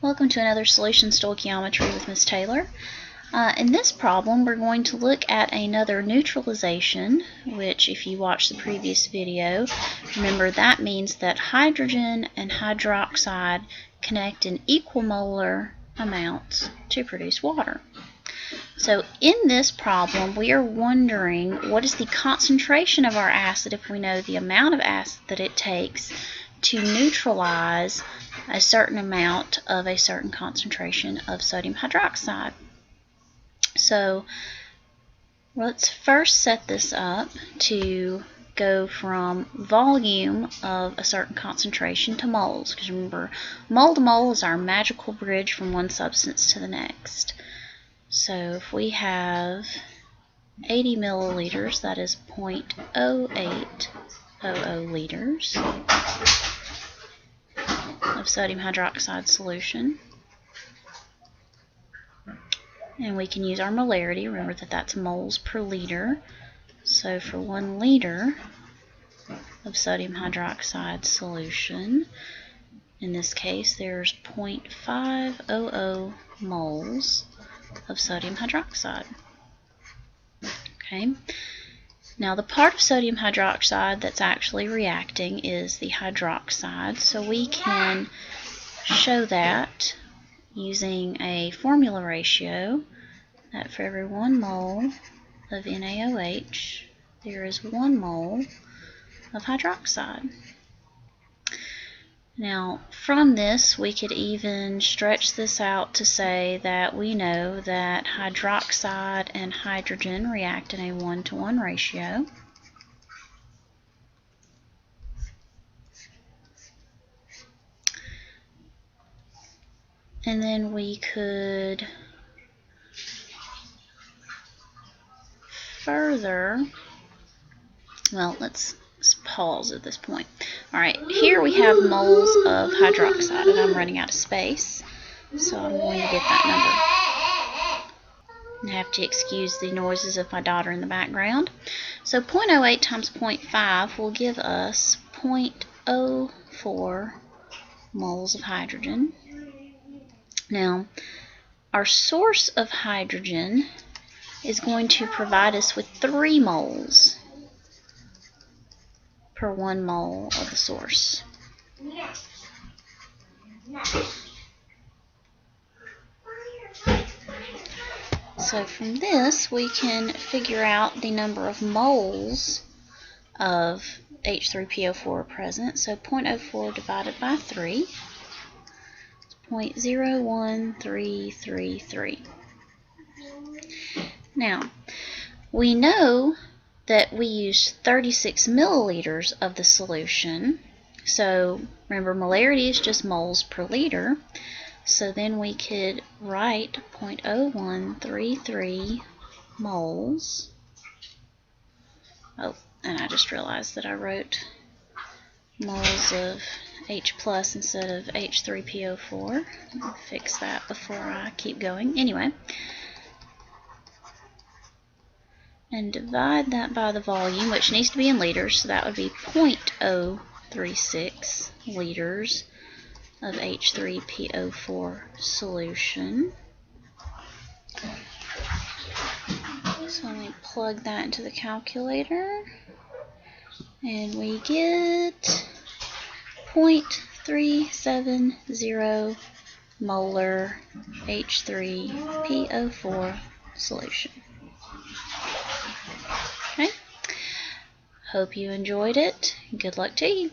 Welcome to another Solution Stoichiometry with Ms. Taylor. In this problem, we're going to look at another neutralization, which if you watched the previous video, remember that means that hydrogen and hydroxide connect in equal molar amounts to produce water. So in this problem, we are wondering what is the concentration of our acid if we know the amount of acid that it takes to neutralize a certain amount of a certain concentration of sodium hydroxide. So let's first set this up to go from volume of a certain concentration to moles, because remember, mole to mole is our magical bridge from one substance to the next. So if we have 80 milliliters, that is 0.0800 liters of sodium hydroxide solution. And we can use our molarity. Remember that that's moles per liter. So for 1 liter of sodium hydroxide solution, in this case there's 0.500 moles of sodium hydroxide. Okay. Now the part of sodium hydroxide that's actually reacting is the hydroxide, so we can show that using a formula ratio that for every 1 mole of NaOH there is 1 mole of hydroxide. Now from this we could even stretch this out to say that we know that hydroxide and hydrogen react in a 1-to-1 ratio. And then we could further, well, let's pause at this point. Alright, here we have moles of hydroxide, and I'm running out of space, so I'm going to get that number. I have to excuse the noises of my daughter in the background. So 0.08 times 0.5 will give us 0.04 moles of hydrogen. Now, our source of hydrogen is going to provide us with 3 moles per 1 mole of the source. So from this we can figure out the number of moles of H3PO4 present. So 0.04 divided by 3 is 0.01333. Now, we know that we used 36 milliliters of the solution. So remember, molarity is just moles per liter. So then we could write 0.0133 moles. Oh, and I just realized that I wrote moles of H plus instead of H3PO4. I'll fix that before I keep going. Anyway, and divide that by the volume, which needs to be in liters, so that would be 0.036 liters of H3PO4 solution. So let me plug that into the calculator, and we get 0.370 molar H3PO4 solution. Okay. Hope you enjoyed it. Good luck to you.